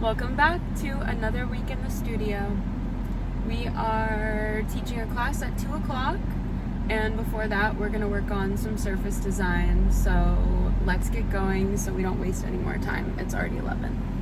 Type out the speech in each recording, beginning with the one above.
Welcome back to another week in the studio. We are teaching a class at 2 o'clock, and before that we're going to work on some surface design. So let's get going so we don't waste any more time. It's already 11.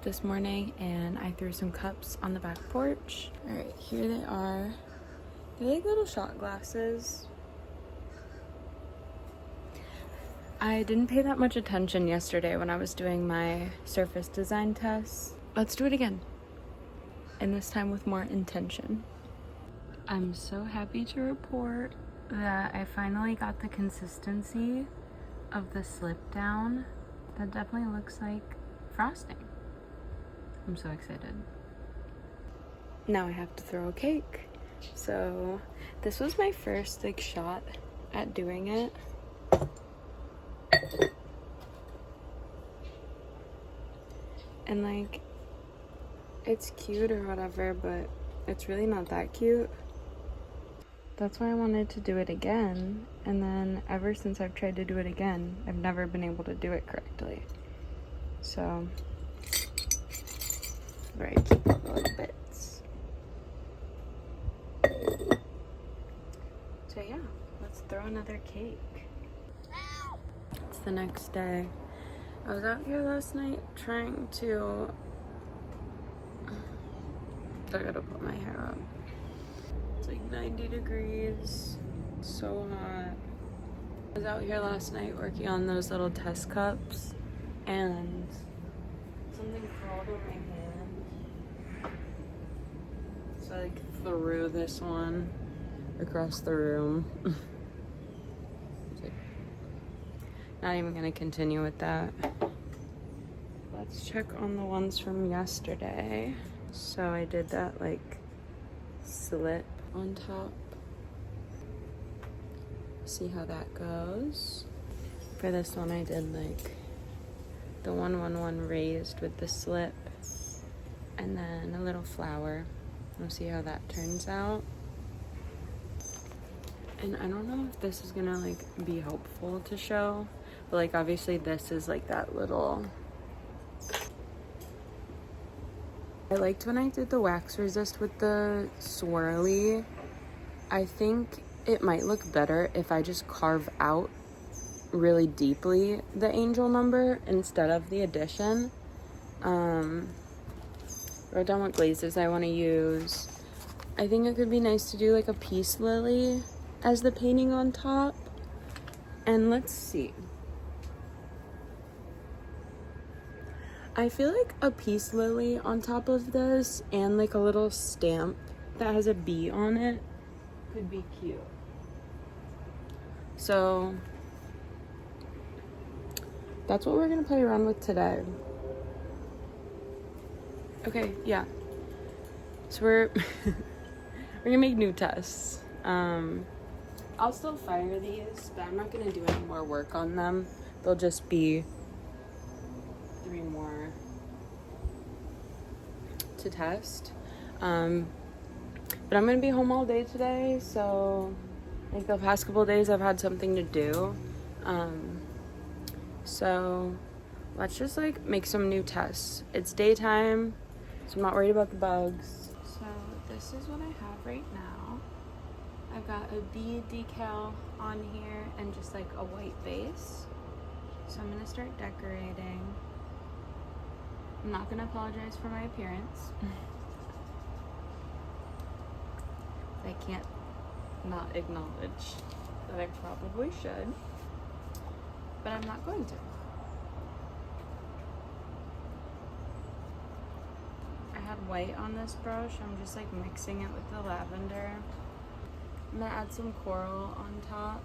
this morning and I threw some cups on the back porch. All right, here they are. They're like little shot glasses. I didn't pay that much attention yesterday when I was doing my surface design tests. Let's do it again. And this time with more intention. I'm so happy to report that I finally got the consistency of the slip down. That definitely looks like frosting. I'm so excited. Now I have to throw a cake. So this was my first like shot at doing it. And like, it's cute or whatever, but it's really not that cute. That's why I wanted to do it again. And then ever since I've tried to do it again, I've never been able to do it correctly. So, right, keep all the little bits. So yeah, let's throw another cake. It's the next day. I was out here last night trying to, I gotta put my hair up. It's like 90 degrees, it's so hot. I was out here last night working on those little test cups and something crawled on my hand. So I like threw this one across the room. Not even gonna continue with that. Let's check on the ones from yesterday. So I did that like slip on top. See how that goes. For this one I did like the 111 raised with the slip and then a little flower. We'll see how that turns out. And I don't know if this is gonna like be helpful to show, but like obviously this is like that little, I liked when I did the wax resist with the swirly. I think it might look better if I just carve out really deeply the angel number instead of the addition. Wrote down what glazes I want to use. I think it could be nice to do like a peace lily as the painting on top. And let's see. I feel like a peace lily on top of this and like a little stamp that has a bee on it could be cute. So that's what we're gonna play around with today. Okay, yeah. So we're gonna make new tests. I'll still fire these, but I'm not gonna do any more work on them. They'll just be 3 more to test. But I'm gonna be home all day today, so like the past couple of days I've had something to do. So let's just like make some new tests. It's daytime, so I'm not worried about the bugs. So this is what I have right now. I've got a bee decal on here and just like a white base. So I'm gonna start decorating. I'm not gonna apologize for my appearance. I can't not acknowledge that I probably should, but I'm not going to. I had white on this brush. I'm just like mixing it with the lavender. I'm gonna add some coral on top.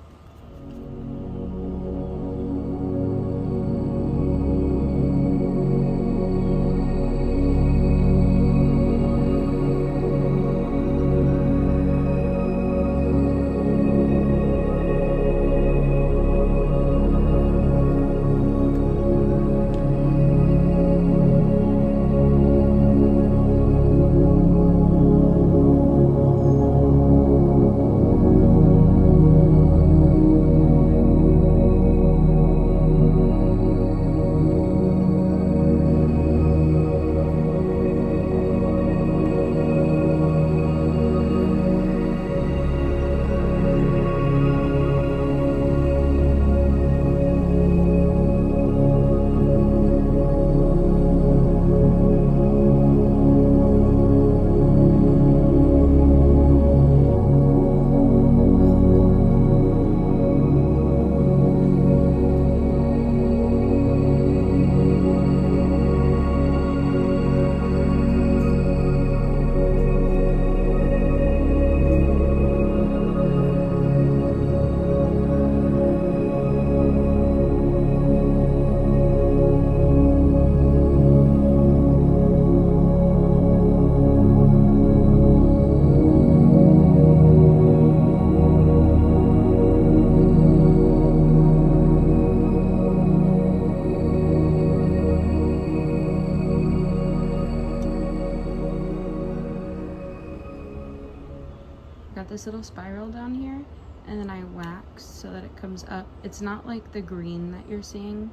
got this little spiral down here, and then I wax so that it comes up. It's not like the green that you're seeing,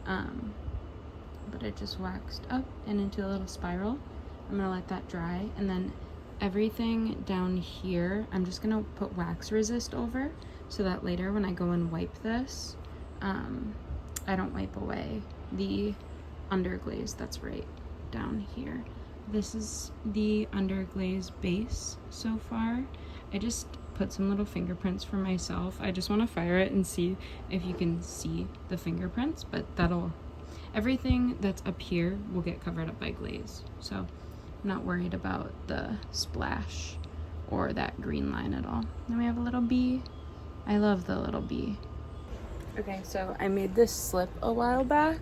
but it just waxed up and into a little spiral. I'm gonna let that dry, and then everything down here, I'm just gonna put wax resist over so that later when I go and wipe this, I don't wipe away the underglaze that's right down here. This is the underglaze base so far. I just put some little fingerprints for myself. I just want to fire it and see if you can see the fingerprints, but everything that's up here will get covered up by glaze. So I'm not worried about the splash or that green line at all. Then we have a little bee. I love the little bee. Okay, so I made this slip a while back.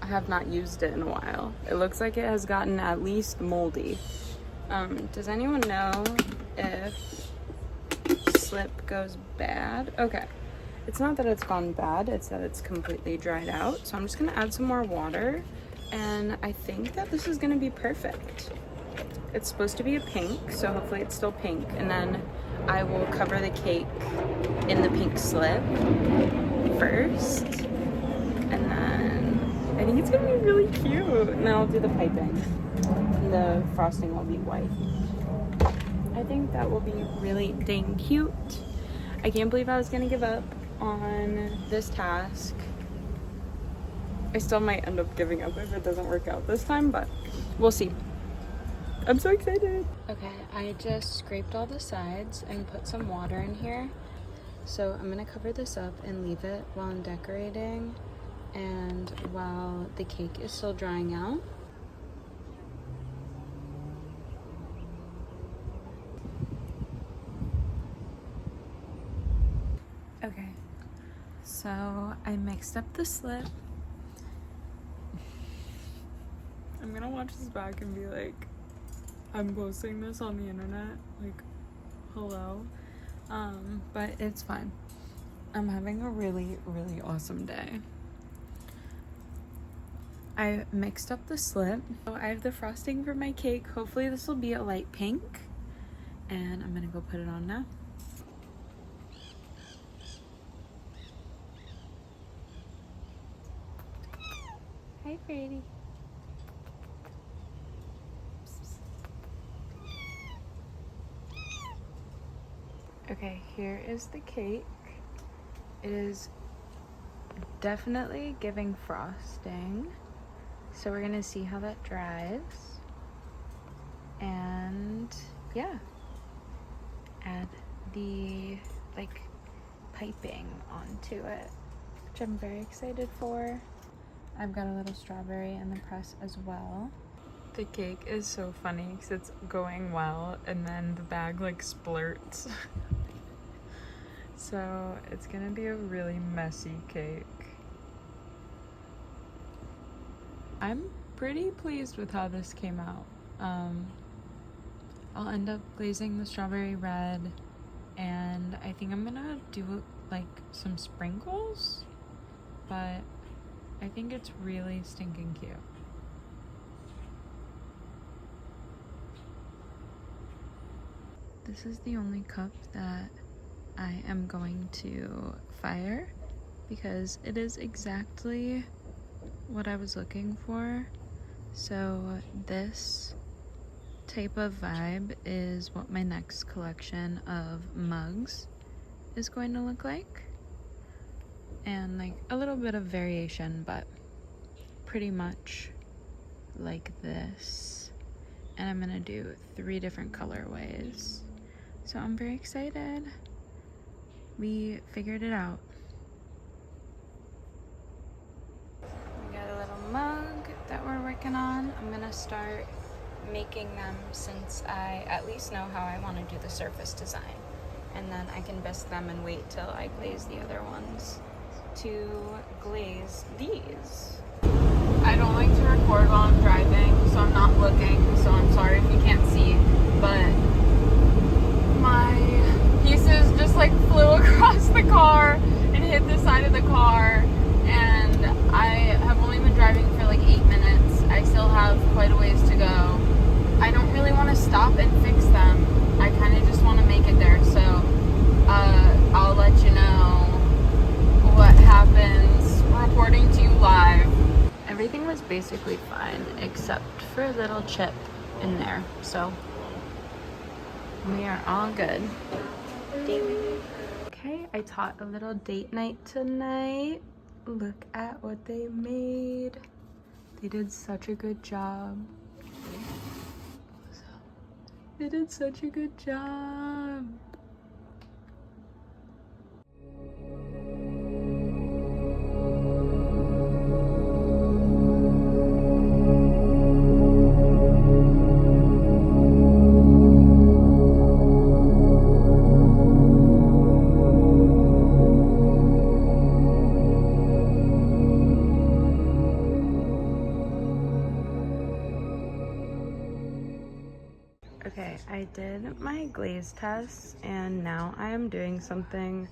I have not used it in a while. It looks like it has gotten at least moldy. Does anyone know if slip goes bad? Okay, it's not that it's gone bad, it's that it's completely dried out. So I'm just gonna add some more water, and I think that this is gonna be perfect. It's supposed to be a pink, so hopefully it's still pink, and then I will cover the cake in the pink slip first, and then I think it's gonna be really cute. And then I'll do the piping, and the frosting will be white. I think that will be really dang cute. I can't believe I was gonna give up on this task. I still might end up giving up if it doesn't work out this time, but we'll see. I'm so excited. Okay, I just scraped all the sides and put some water in here. So I'm gonna cover this up and leave it while I'm decorating and while the cake is still drying out. Okay, so I mixed up the slip. I'm gonna watch this back and be like, I'm posting this on the internet, like, hello. But it's fine. I'm having a really, really awesome day. I mixed up the slip. So I have the frosting for my cake. Hopefully this will be a light pink. And I'm gonna go put it on now. Hi, Brady. Okay, here is the cake. It is definitely giving frosting. So we're gonna see how that dries. And yeah, add the like piping onto it, which I'm very excited for. I've got a little strawberry in the press as well. The cake is so funny because it's going well and then the bag like splurts. So it's gonna be a really messy cake. I'm pretty pleased with how this came out. I'll end up glazing the strawberry red, and I think I'm gonna do like some sprinkles, but I think it's really stinking cute. This is the only cup that I am going to fire because it is exactly what I was looking for. So this type of vibe is what my next collection of mugs is going to look like. And like a little bit of variation, but pretty much like this. And I'm gonna do 3 different colorways. So I'm very excited. We figured it out. We got a little mug that we're working on. I'm gonna start making them since I at least know how I want to do the surface design. And then I can bisque them and wait till I glaze the other ones to glaze these. I don't like to record while I'm driving, so I'm not looking, so I'm sorry if you can't see, but my pieces just like flew across the car and hit the side of the car, and I have only been driving for like 8 minutes. I still have quite a ways to go. I don't really want basically fine except for a little chip in there. So we are all good. Ding. Okay, I taught a little date night tonight. Look at what they made. They did such a good job. They did such a good job. Okay, I did my glaze test and now I am doing something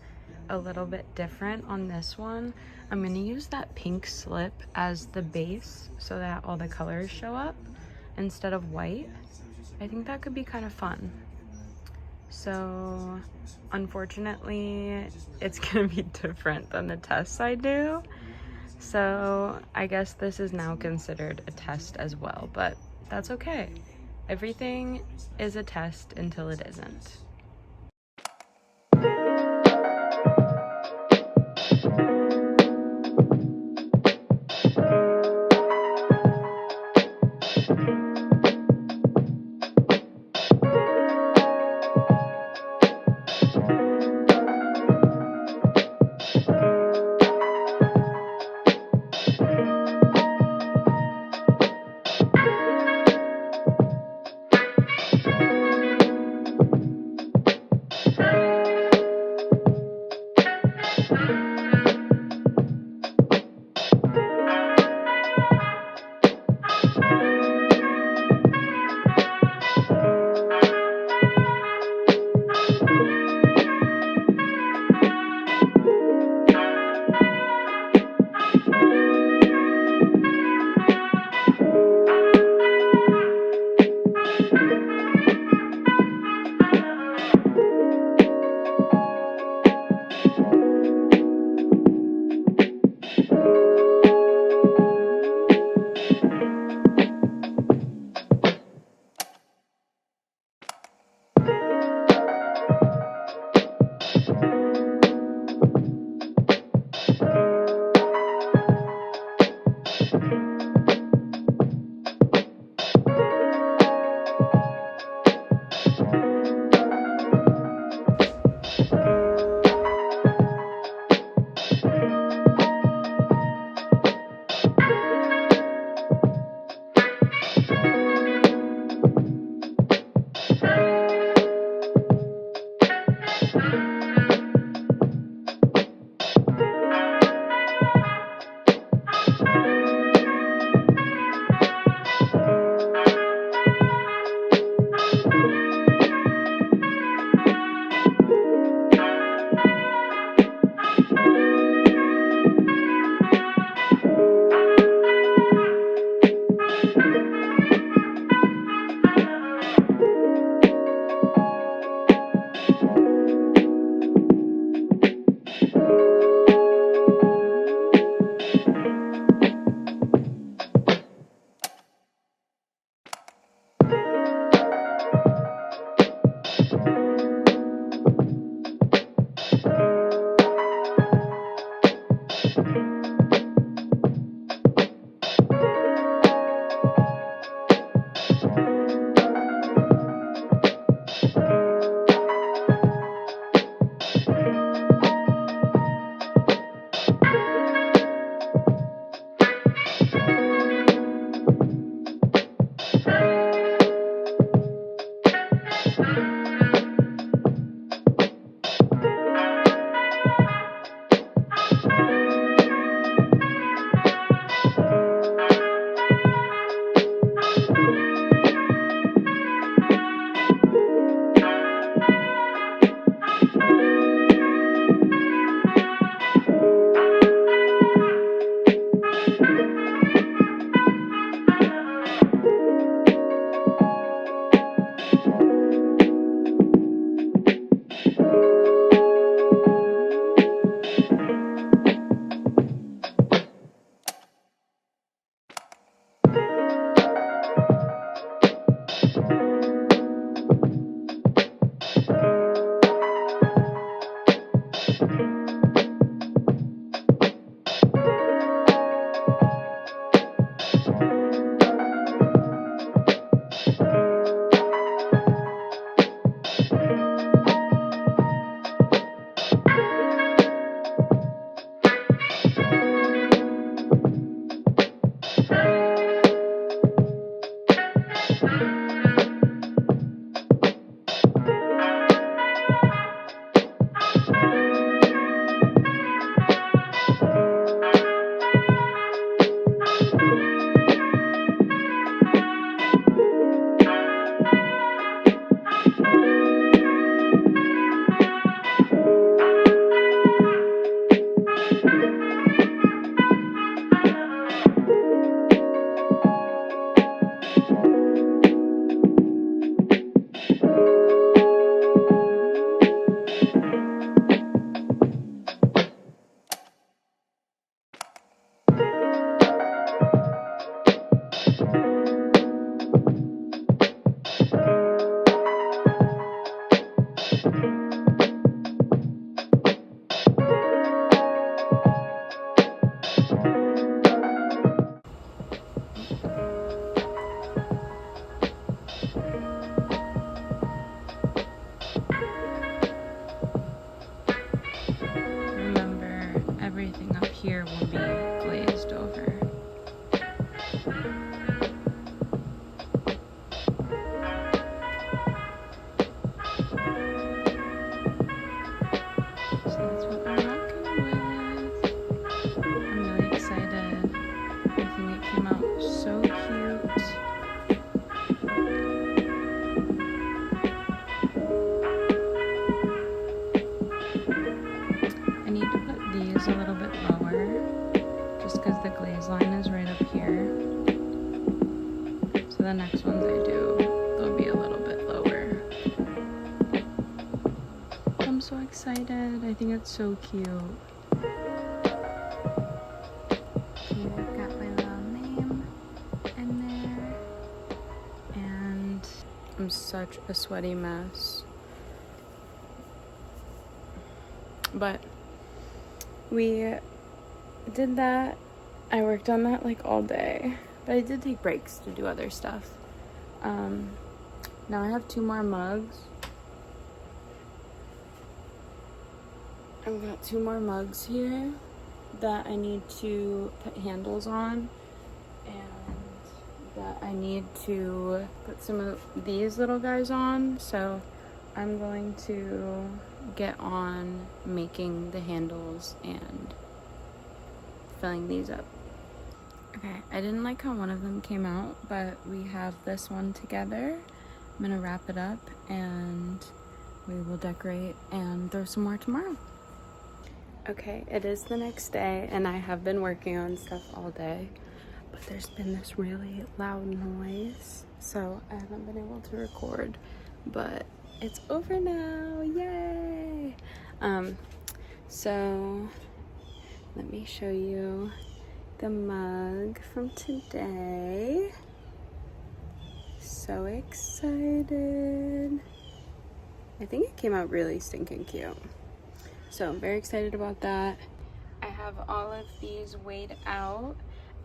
a little bit different on this one. I'm gonna use that pink slip as the base so that all the colors show up instead of white. I think that could be kind of fun. So unfortunately, it's gonna be different than the tests I do. So I guess this is now considered a test as well, but that's okay. Everything is a test until it isn't. here will be glazed over. So that's what we're working with. I'm really excited. I think it came out so cute. I need to put these a little bit lower, just because the glaze line is right up here. So the next ones I do, they'll be a little bit lower. I'm so excited. I think it's so cute. Here I've got my little name in there. And I'm such a sweaty mess. But we did that. I worked on that like all day, but I did take breaks to do other stuff. Now I have 2 more mugs. I've got 2 more mugs here that I need to put handles on, and that I need to put some of these little guys on. So I'm going to get on making the handles and filling these up. Okay, I didn't like how one of them came out, but we have this one together. I'm gonna wrap it up and we will decorate and throw some more tomorrow. Okay, it is the next day and I have been working on stuff all day, but there's been this really loud noise, so I haven't been able to record, but it's over now, yay! So let me show you the mug from today. So excited. I think it came out really stinking cute. So I'm very excited about that. I have all of these weighed out,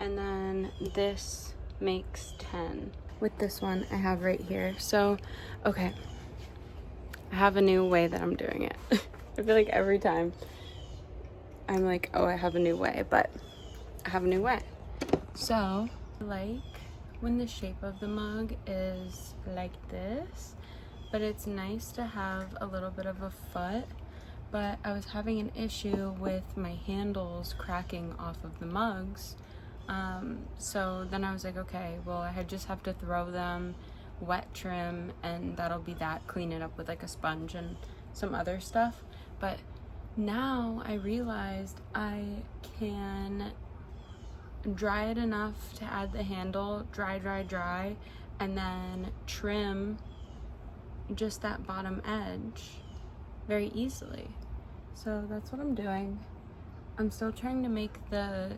and then this makes 10 with this one I have right here. So, okay. I have a new way that I'm doing it. I feel like every time I'm like, oh, I have a new way, but I have a new way. So, like when the shape of the mug is like this, but it's nice to have a little bit of a foot, but I was having an issue with my handles cracking off of the mugs. So then I was like, okay, well, I just have to throw them, wet trim, and that'll be that. Clean it up with like a sponge and some other stuff. But now I realized I can dry it enough to add the handle, dry, and then trim just that bottom edge very easily. So that's what I'm doing. I'm still trying to make the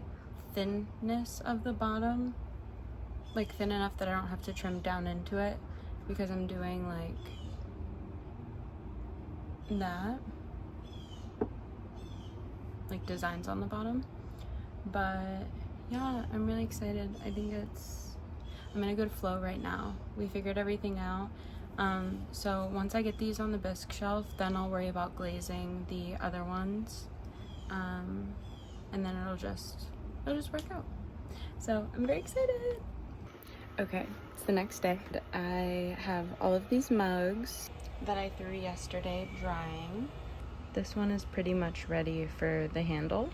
thinness of the bottom like thin enough that I don't have to trim down into it, because I'm doing like that, like designs on the bottom. But yeah, I'm really excited. I think I'm in a good flow right now. We figured everything out. So once I get these on the bisque shelf, then I'll worry about glazing the other ones. And then it'll just work out. So I'm very excited. Okay, it's the next day. I have all of these mugs that I threw yesterday drying. This one is pretty much ready for the handle.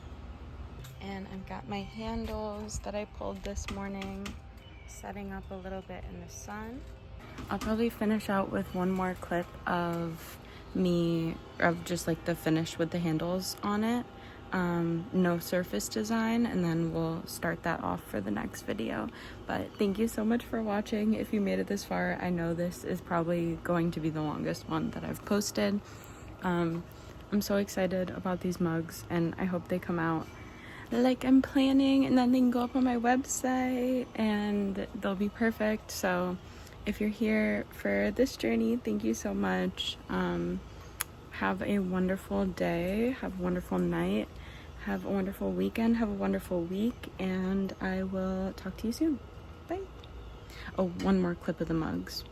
And I've got my handles that I pulled this morning, setting up a little bit in the sun. I'll probably finish out with one more clip of just like the finish with the handles on it. No surface design, and then we'll start that off for the next video. But thank you so much for watching. If you made it this far, I know this is probably going to be the longest one that I've posted. I'm so excited about these mugs, and I hope they come out like I'm planning, and then they can go up on my website and they'll be perfect. So if you're here for this journey, thank you so much. Have a wonderful day, have a wonderful night, have a wonderful weekend, have a wonderful week, and I will talk to you soon. Bye. Oh, one more clip of the mugs.